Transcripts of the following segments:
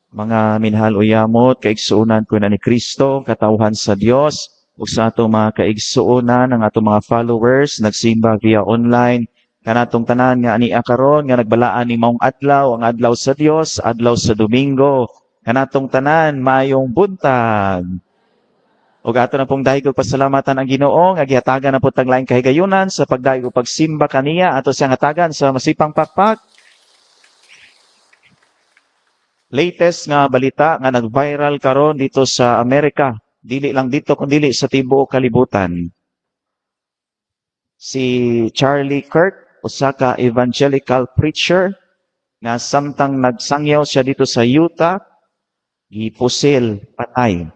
Mga minahal uyamot, kaigsuunan ko na ni Kristo, katawhan sa Dios, ug sa atong mga kaigsuunan, ang atong mga followers, nagsimba via online, kanatong tanan nga ani karon nga nagbalaan ni maong adlaw, ang adlaw sa Dios, adlaw sa Domingo, kanatong tanan, mayong buntag. Ug ato na pong dahig og pasalamatan ang Ginoo nga gihatagan na pud tag laing kahigayunan sa pagdaig og pagsimba kaniya ato siyang hatagan sa masipang pakpak. Latest nga balita nga nag-viral karon dito sa Amerika. Dili lang dito kundi sa tibuok kalibutan. Si Charlie Kirk, usa ka evangelical preacher nga samtang nagsangyaw siya dito sa Utah, gipusil patay.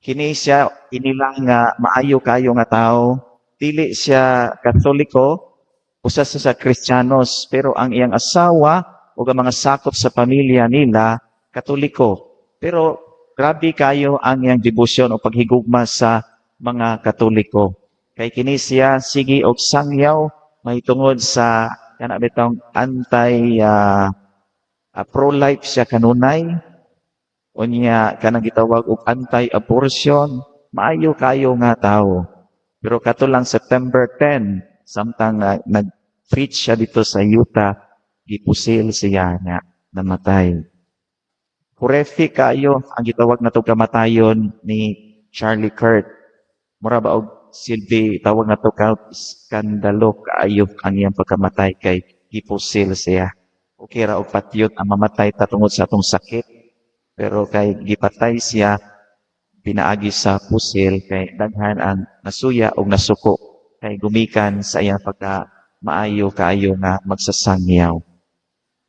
Kini siya inilang nga maayo kayo nga tao. Dili siya Katoliko, usa siya sa Kristiyanos, pero ang iyang asawa o ang mga sakop sa pamilya nila, Katoliko. Pero grabe kayo ang iyang debosyon o paghigugma sa mga Katoliko. Kay kini siya sige og sangyaw mahitungod sa kana bitong anti pro-life siya kanunay. Unya kanang gitawag og anti-abortion, maayo kayo nga tao. Pero kato lang September 10, samtang nag-preach siya dito sa Utah, gipusil siya nga namatay. Horrific kayo ang gitawag na kamatayon ni Charlie Kirk. Mura ba og silbi tawag na to ka skandalo kaayo ang iyang pagkamatay kay gipusil siya. Okay ra og patyot ang mamatay ta tungod sa atong sakit. Pero kay gipatay siya pinaagi sa pusil kay daghan ang nasuya o nasuko kay gumikan sa iyang pagka maayo kaayo nga magsasangyaw.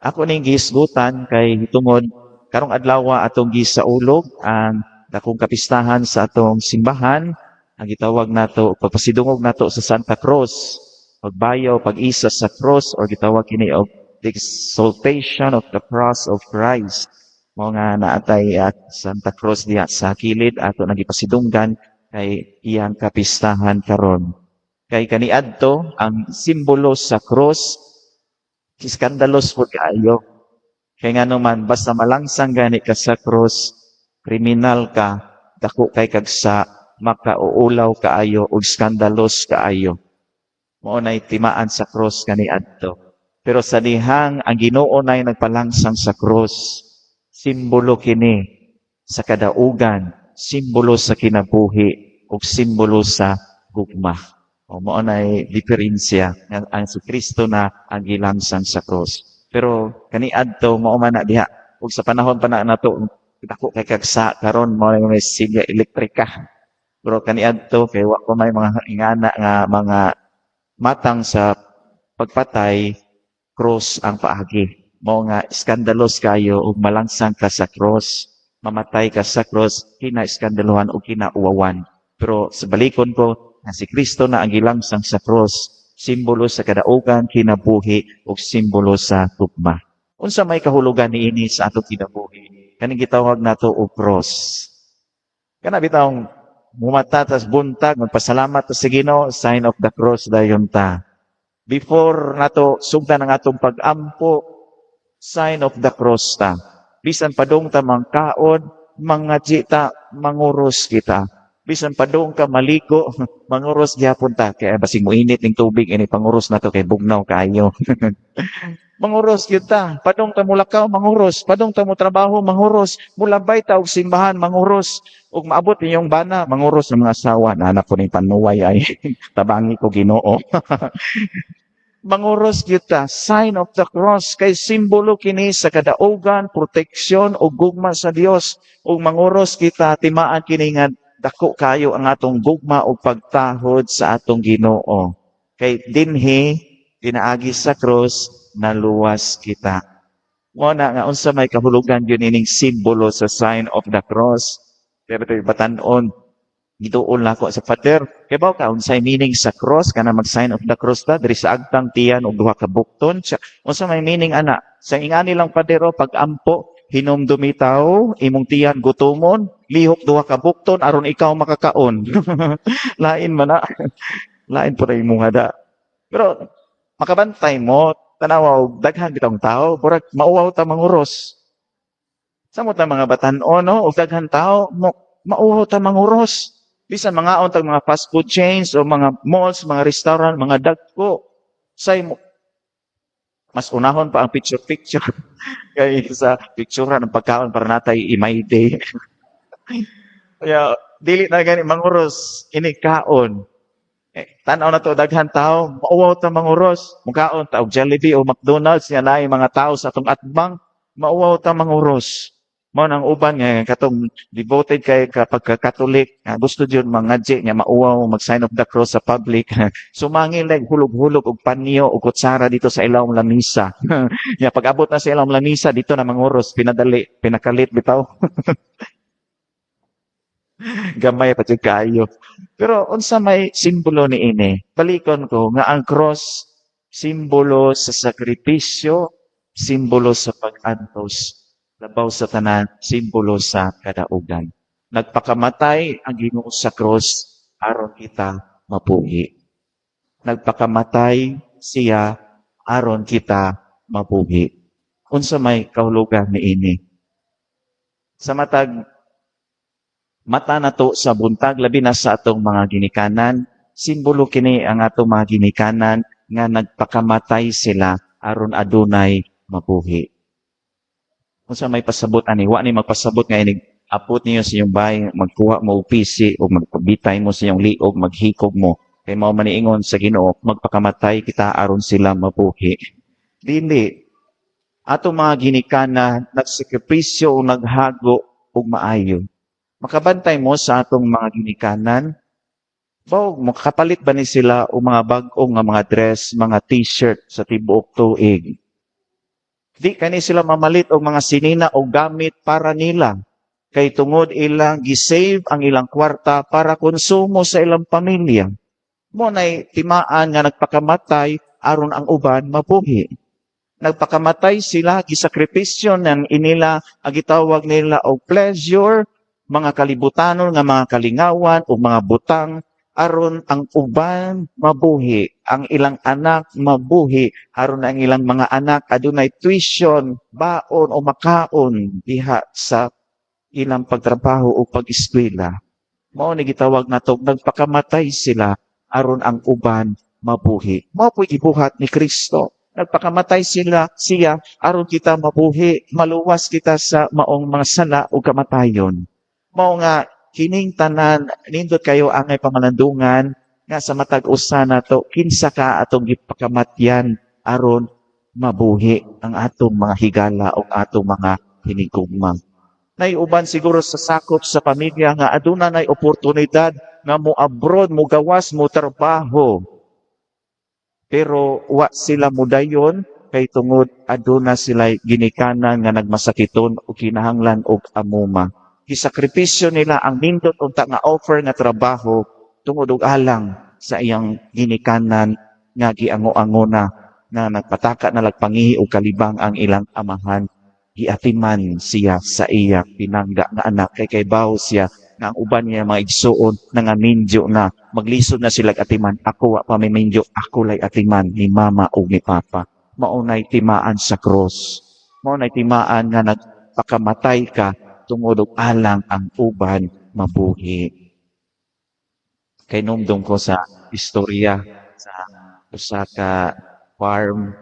Ako ning gihisgutan kay tungod karong adlaw atong gisaulog ang dakong kapistahan sa atong simbahan, ang gitawag nato pagpasidungog nato sa Santa Cruz, pagbayaw pag-isa sa cross or gitawag kini og the exaltation of the cross of Christ. Mao nga naatay Santa Cruz diha sa kilid ato nagipasidunggan kay iyang kapistahan karon. Kay kaniadto ang simbolo sa cross iskandalos po kaayo. Kaya nga naman, basta malangsang gani ka sa cross, kriminal ka, dako kay kagsa, makauulaw kaayo, o skandalos kaayo. Mao na'y timaan sa cross kani adto. Pero sa dihang, ang Ginoo na'y nagpalangsang sa cross, simbolo kini sa kadaugan, simbolo sa kinabuhi, o simbolo sa gugma. O mao na'y diferensya ang si Kristo na ang gilangsang sa cross. Pero kaniadto mao man na diha ug sa panahon pa na nato dako kay kagsa karon mao na may silya elektrika. Pero kaniadto kay wa pa may mga ingana nga mga matang sa pagpatay cross ang paagi. Mao nga iskandalos kayo ug malangsang ka sa cross, mamatay ka sa cross, kina-iskandaluhan o kinauwawan. Pero sa balikon ko na si Kristo na ang gilangsang sa cross, simbolo sa kadaugan, kinabuhi, o simbolo sa tugma. Unsa may kahulugan niini sa atong kinabuhi? Kaning gitawag nato og cross. Kana bitawng mumata tas buntag, magpasalamat ta sa Ginoo, sign of the cross dayon ta. Before nato sugdan ang atong pag-ampo, sign of the cross ta. Bisan padung ta mangkaon, mangadji ta, manguros kita. Bisan padung ka maligo, manguros gyapon ta kay basig mo init ning tubig ini panguros nato kay bugnaw kaayo. Manguros gyud ta, padung ta mulakaw manguros, padung ta mo trabaho manguros, mulabay ta og simbahan manguros, ug maabot ninyong bana manguros ng mga asawa na anak ko ning panuway ay tabangi ko Ginoo. Manguros gyud ta, sign of the cross kay simbolo kini sa kadaugan, proteksyon ug gugma sa Dios ug manguros kita timaan kini nga dako kayo ang atong gugma o pagtahod sa atong Ginoo. Kay dinhi pinaagi sa cross naluwas kita. Mo na nga unsa may kahulugan yun ining simbolo sa sign of the cross. Pero ito batan-on gituon lako sa pater. Kay ba ka unsay meaning sa cross kana mag-sign of the cross ta diri sa agtang tiyan og duha ka bukton. Unsa may meaning ana? Sa ingani lang padero pag-ampo hinumdumi tao, imong tiyan gutomon, lihok duha ka bukton aron ikaw makakaon. Lain man na. Lain po rin imong hada. Pero makabantay mo, tanawa og daghan bitong tao, murag mauwaw ta manguros. Samot ang mga batan-o, no? O daghan tao, mauho ta manguros. Bisan mga untag mga fast food chains o mga malls, mga restaurant, mga dagko. Say mo, mas unahon pa ang picture-picture kay sa picturean ng pagkaon para natay imayde. Kaya dili na gani manguros ini kaon. Tanaw na to daghan tao, mauwaw ta manguros. Mukaon ta og Jollibee o McDonald's nya naay mga tao sa atong atbang, mauwaw ta manguros. Mao nang uban nga katong devoted kay kapag Katolik, gusto jud mangadji nya mauwaw mag-sign of the cross sa public. Sumangil like hulog-hulog og panyo og kutsara dito sa ilawom lamisa. Nya pag abot na sa ilawom lamisa dito na manguros, pinakalit bitaw. Gamay pa jud kaayo. Pero unsa may simbolo niini? Balikon ko nga ang cross simbolo sa sakripisyo, simbolo sa pag-antos, labaw sa tanan, simbolo sa kadaugan. Nagpakamatay ang Ginoo sa cross aron kita mabuhi. Nagpakamatay siya aron kita mabuhi. Unsa may kahulugan niini? Sa matag mata nato sa buntag labi na sa atong mga ginikanan, simbolo kini ang atong mga ginikanan nga nagpakamatay sila aron adunay mabuhi. Unsa may pasabot ani, wa ni magpasabot nga inig apot niyo sa iyong bahay, magkuha mo og PC o magpabitay mo sa iyong liog, maghikog mo. Kay mao man niingon sa Ginoo, magpakamatay kita aron sila mabuhi. Dili atong mga ginikanan nagsakripisyo o naghago og maayo. Makabantay mo sa atong mga ginikanan, makapalit ba ni sila o mga bag-ong nga mga dress, mga t-shirt sa tibuok tuig? Di kani sila mamalit og mga sinina o gamit para nila. Kay tungod ilang gisave ang ilang kwarta para konsumo sa ilang pamilya. Mo na'y timaan nga nagpakamatay aron ang uban mabuhi. Nagpakamatay sila, gisakripisyo ng inila, ang gitawag nila og pleasure, mga kalibutanon nga mga kalingawan o mga butang aron ang uban mabuhi, ang ilang anak mabuhi, aron ang ilang mga anak adunay tuition, baon o makaon diha sa ilang pagtrabaho o pag-eskwela. Mao ni gitawag nato nagpakamatay sila aron ang uban mabuhi. Mao po'y gibuhat ni Kristo. Nagpakamatay siya aron kita mabuhi, maluwas kita sa maong mga sala o kamatayon. Mao nga kining tanan nindot kayo angay pamalandungan nga sa matag usa nato kinsa ka atong gipakamatyan aron mabuhi ang atong mga higala o atong mga hinigugma. Nay uban siguro sa sakop sa pamilya nga aduna nay oportunidad nga mo abroad, mo gawas, mo trabaho. Pero wa sila mudayon kay tungod aduna sila ginikanan nga nagmasakiton o kinahanglan og amuma. Gisakripisyo nila ang nindot unta nga offer nga trabaho tungod og alang sa iyang ginikanan nga giango-angona nga nagpataka na lagpangihi og kalibang ang ilang amahan. Giatiman siya sa iya pinangga nga anak kay bawo siya nga ang uban niya mga igsuon nga minjo na maglisod na sila atiman. Ako wa pa may minjo, ako lay atiman ni mama o ni papa. Maunay timaan sa cross. Maunay timaan nga nagpakamatay ka tungod og alang ang uban mabuhi. Kay numdum ko sa istorya sa usa ka farm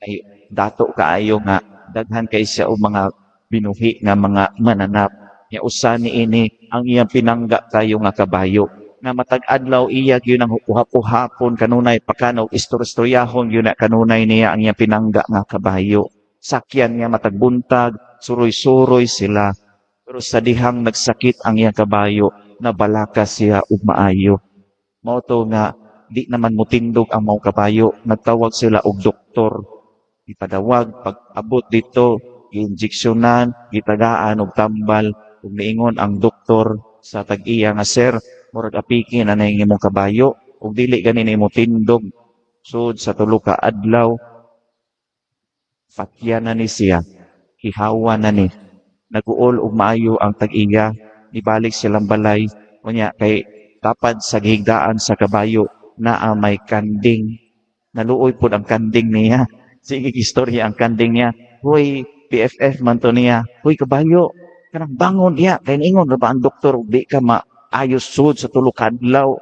ay dato kaayo nga daghan kay siya og mga binuhi nga mga mananap. Nya usa niini ang iyang pinangga kayo nga kabayo. Nga matag adlaw iya gyud ang uhap-uhapon kanunay pakanaw istorya-istoryahon gyud na kanunay niya ang iyang pinangga nga kabayo. Sakyan niya matag buntag, suroy-suroy sila. Pero sa dihang nagsakit ang iyang kabayo, nabalaka siya ug maayo. Mao to nga di naman mutindog ang mga kabayo, nagtawag sila og doktor. Ipadawag pag abot dito, injeksyonan, gitagaan og tambal, ug niingon ang doktor sa tag-iya nga sir, murag apiki na nay imong kabayo, ug dili gani nimo tindog. Sud sa tulo ka adlaw, patyan na ni siya, hihawa na ni. Naguol og maayo ang tag-iya, ibalik silang balay, unya kay tapad sa gihigdaan sa kabayo na may kanding. Naluoy pud ang kanding niya. Sige istorya ang kanding niya. Hoy, PFF man to niya. Hoy kabayo, kanang bangon iya kay ingon na ba ang doktor ug di ka maayos sud sa tulo ka adlaw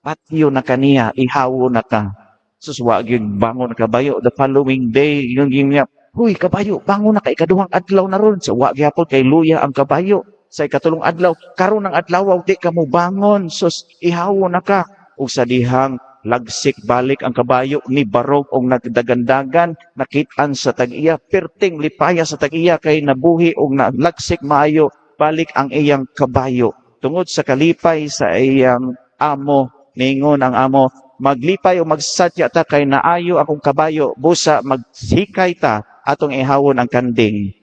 patio na kaniya ihawo na ka sus wa gyud bangon na kabayo the following day yung niya huy kabayo bangon na kay ikaduhang adlaw na ron so wa gyapon kay luya ang kabayo sa ikatulong adlaw karon ng adlaw di ka mo bangon sus ihawo na ka ug sa dihang lagsik balik ang kabayo ni barog og nagdagandagan nakit-an sa tag-iya perting lipaya sa tag-iya kay nabuhi og naglagsik maayo balik ang iyang kabayo tungod sa kalipay sa iyang amo ningon ang amo maglipay o magsadya ta kay naayo akong kabayo busa magsikay ta atong ihawon ang kanding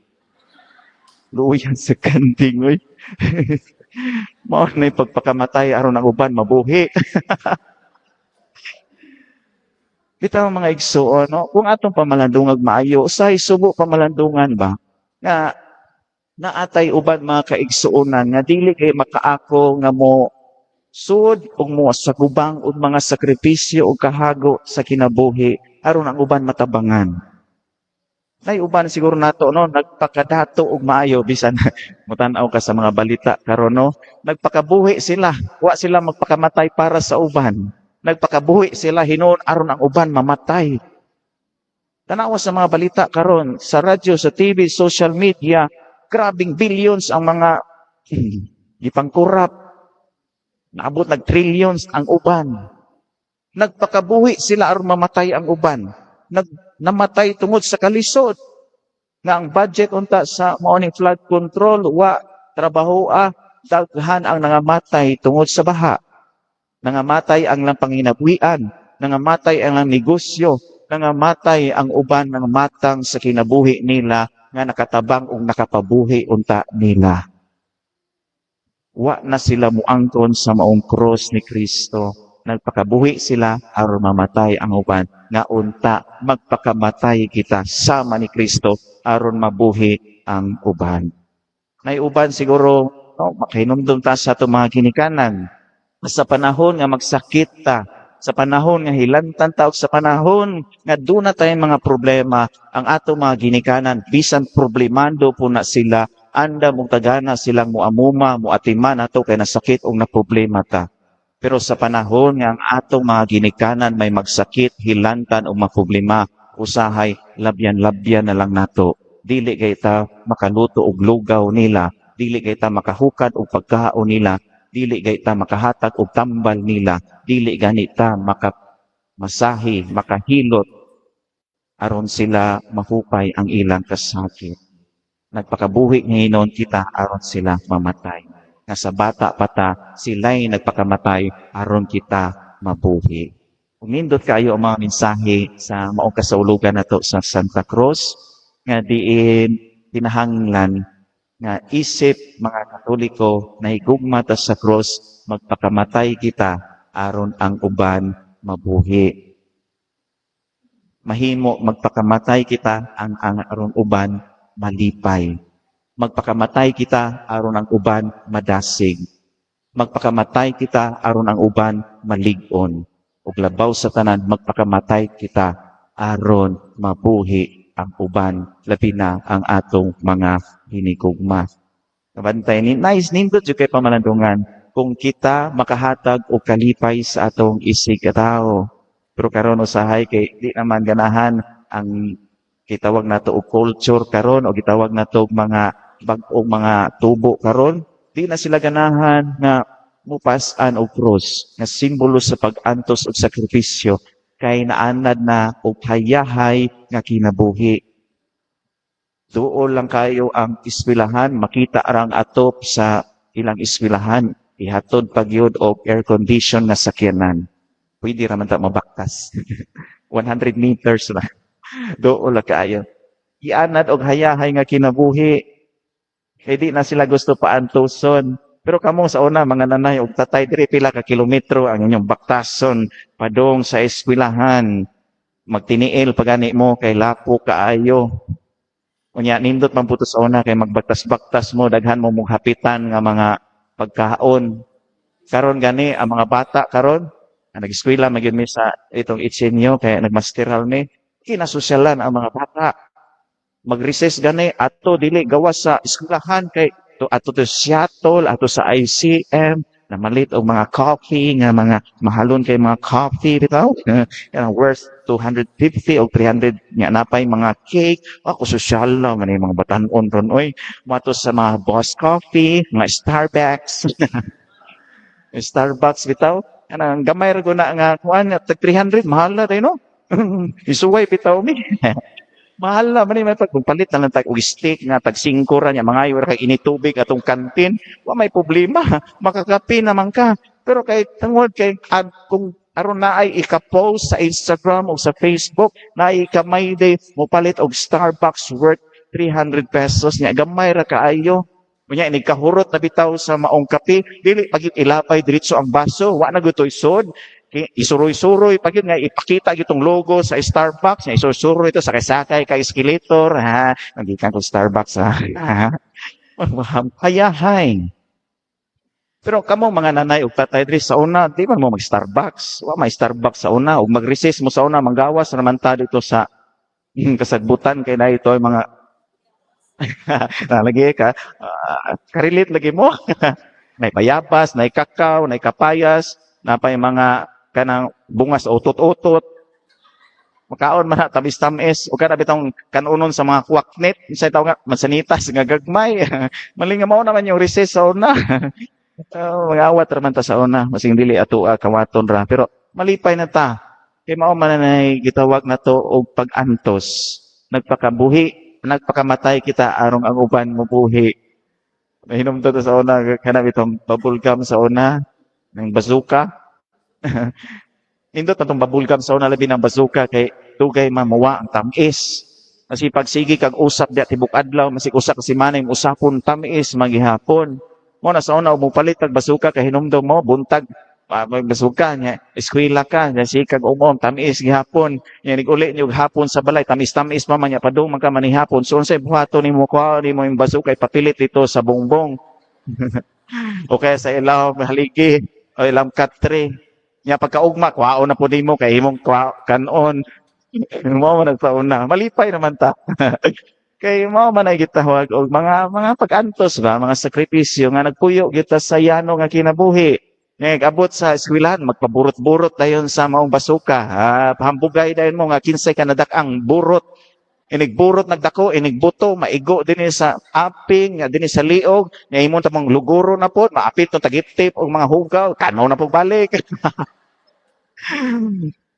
luyan sa kanding oy mao na pagpakamatay aron ang uban mabuhi. Bitaw mga igsuon, no? Kung atong pamalandungag maayo, usahay subo pamalandungan ba? Nga naatay uban mga kaigsuonan nga dili kay makaako nga mo sud ug mo sakubang og mga sakripisyo ug kahago sa kinabuhi aron ang uban matabangan. Nay uban siguro nato no nagpakadato og maayo bisan mutan-aw ka sa mga balita karon no nagpakabuhi sila, wa sila magpakamatay para sa uban. Nagpakabuhi sila hinuon aron ang uban mamatay. Tanawa sa mga balita karon sa radyo, sa TV, social media, grabing billions ang mga gipangkurap. Naabot nag trillions ang uban. Nagpakabuhi sila aron mamatay ang uban. Namatay tungod sa kalisod. Nga ang budget unta sa mao ning flood control wa trabahoa daghan ang nangamatay tungod sa baha. Nangamatay ang lang panginabuhian, nangamatay ang lang negosyo, nangamatay ang uban ng matang sa kinabuhi nila nga nakatabang o nakapabuhi unta nila. Wa na sila muangkon sa maong cross ni Kristo. Nagpakabuhi sila aron mamatay ang uban nga unta magpakamatay kita sama ni Kristo aron mabuhi ang uban. Nay uban siguro makahinumdum ta sa ato mga ginikanan. Sa panahon nga magsakit ta, sa panahon nga hilantan ta, sa panahon nga doon na tayong mga problema, ang ato mga ginikanan, bisan problemando po na sila, anda mong tagana silang muamuma, muatiman ato kay nasakit o na problema ta. Pero sa panahon nga ang atong mga ginikanan may magsakit, hilantan o maproblema, usahay, labyan-labyan na lang nato. Dili kay ta makaluto og lugaw nila, dili kay ta makahukad og pagkaon nila, dili gay ta makahatag og tambal nila, dili gani ta makamasahi, makahilot aron sila mahupay ang ilang kasakit. Nagpakabuhi ngayon kita aron sila mamatay. Nga sa bata pa ta, sila'y nagpakamatay aron kita mabuhi. Umindot kayo ang mga mensahe sa maong kasaulugan nato sa Santa Cruz nga diin tinahanglan nga isip mga Katoliko na higugma ta sa cross magpakamatay kita aron ang uban mabuhi. Mahimo magpakamatay kita ang aron uban malipay. Magpakamatay kita aron ang uban madasig. Magpakamatay kita aron ang uban malig-on. Ug labaw sa tanan magpakamatay kita aron mabuhi ang uban labi na ang atong mga hinigugma. Kabantay ni nice nindot jud kay pamalandungan kung kita makahatag og kalipay sa atong isig ka tawo. Pero karon usahay kay di naman ganahan ang gitawag nato og culture karon o gitawag nato og mga bag-ong mga tubo karon, di na sila ganahan nga mupas-an og cross nga simbolo sa pag-antos og sakripisyo kay naanad na og hayahay nga kinabuhi. Duol lang kayo ang eskwelahan, makita arang atop sa ilang eskwelahan, ihatod pagyud og air condition na sakyanan. Pwede raman ta mabaktas. 100 meters na. Duol lang kayo. Ianad og hayahay nga kinabuhi. Kay di na sila gusto paantuson. Pero kamo sa una, mga nanay og tatay, diri pila ka kilometro ang inyong baktason, padong sa eskwelahan. Magtiniil pagani mo kay lapo kaayo. Unya nindot man puto sa una kay magbaktas-baktas mo, daghan mo mong hapitan nga mga pagkaon. Karon gani ang mga bata karon, nag-eskwela magyud mi sa itong itsinyo kay nagmasteral mi, kinasosyalan ang mga bata. Mag-recess gani ato dili gawas sa eskwelahan kay ato to Seattle, ato sa ICM, na malit og mga coffee nga mga mahalon kay mga coffee bitaw worth 250 o 300 nga napay mga cake ako sosyal lang man mga batan-on ron oy mato sa mga Boss Coffee, mga Starbucks bitaw kanang gamay ra guna nga kuan tag 300 mahal na day no. Isuway bitaw mi. Mahal na man ni may pagpalit na lang tag og steak nga tag 5 ra nya mga ra kay initubig atong kantin wa may problema makakape naman ka pero kay tungod kay kung aron na ay ika-post sa Instagram o sa Facebook na ikamay day mo palit og Starbucks worth 300 pesos nya gamay ra kaayo unya inig kahurot na bitaw sa maong kape dili pagit ilapay diretso ang baso wa na gutoy sod isuroy-suroy pag yun nga ipakita itong logo sa Starbucks nga isuroy ito sa kasakay ka escalator ha nandikan ko Starbucks ha hayahay pero kamo mga nanay ug tatay diri sa una di man mo mag Starbucks wa may Starbucks sa una ug mag-recess mo sa una manggawas naman ta dito sa kasagbutan kay na ito ay mga lagi ka karelate lagi mo nay bayabas nay kakao nay kapayas napay mga kanang bungas utot-utot makaon man tamis-tamis o kada bitong kanunon sa mga kwaknet say taw nga mansanitas nga gagmay malinga mao naman yung recess sa una mga awat ra man ta sa una masing dili ato kawaton ra pero malipay na ta kay mao man nay gitawag na to og pag-antos nagpakamatay kita arong ang uban mo buhi nahinom to sa una kana bitong bubble gum sa una ng bazooka nindot na itong babulgam sa una labi ng bazooka kay tugay mamawa ang tamis. Kasi pagsigi kag usap diya tibuk adlaw, masig usak si manay usapon tamis magihapon. Mo na sa una umupalit kag bazooka kay hinumdom mo buntag bazooka niya, eskwela ka, kasi kag umom tamis gihapon. Nya niguli niyo hapon sa balay tamis-tamis pa man nya padung man ka manihapon. So unsay buhaton nimo kuha nimo yung bazooka ipapilit dito sa bongbong. O kaya sa ilaw haligi o ilang katre. Nya pagkaugma kwaon na po nimo kay imong kanon mo man nagtaon na malipay naman ta kay mo man ay gitawag og mga pag-antos ba mga sakripisyo nga nagpuyo kita sa yano nga kinabuhi nagabot sa eskwelahan magpaburot-burot dayon sa maong basuka pahambugay dayon mo nga kinsay ka nadak-ang burot inigburot nagdako inigbuto maigo dinhi sa aping dinhi sa liog nya imong tamong luguro na pod maapit to tagitip og mga hugaw kanaw na pog balik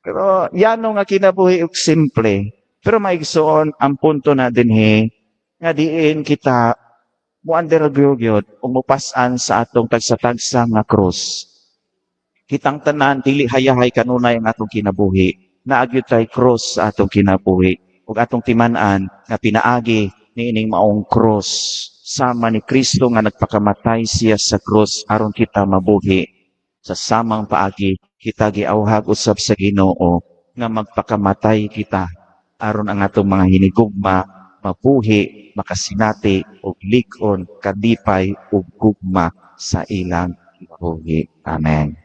pero yano nga kinabuhi og simple pero maigsoon ang punto na dinhi nga diin kita muander gyud og mupas-an sa atong tagsa-tagsa nga krus kitang tanan dili hayahay kanunay ang atong kinabuhi naagyo tay krus sa atong kinabuhi ug atong timan-an nga pinaagi niining maong krus sama ni Kristo nga nagpakamatay siya sa krus aron kita mabuhi sa samang paagi kita giawhag usab sa Ginoo nga magpakamatay kita aron ang atong mga hinigugma mabuhi makasinati og lig-on kadipay ug gugma sa ilang mabuhi. Amen.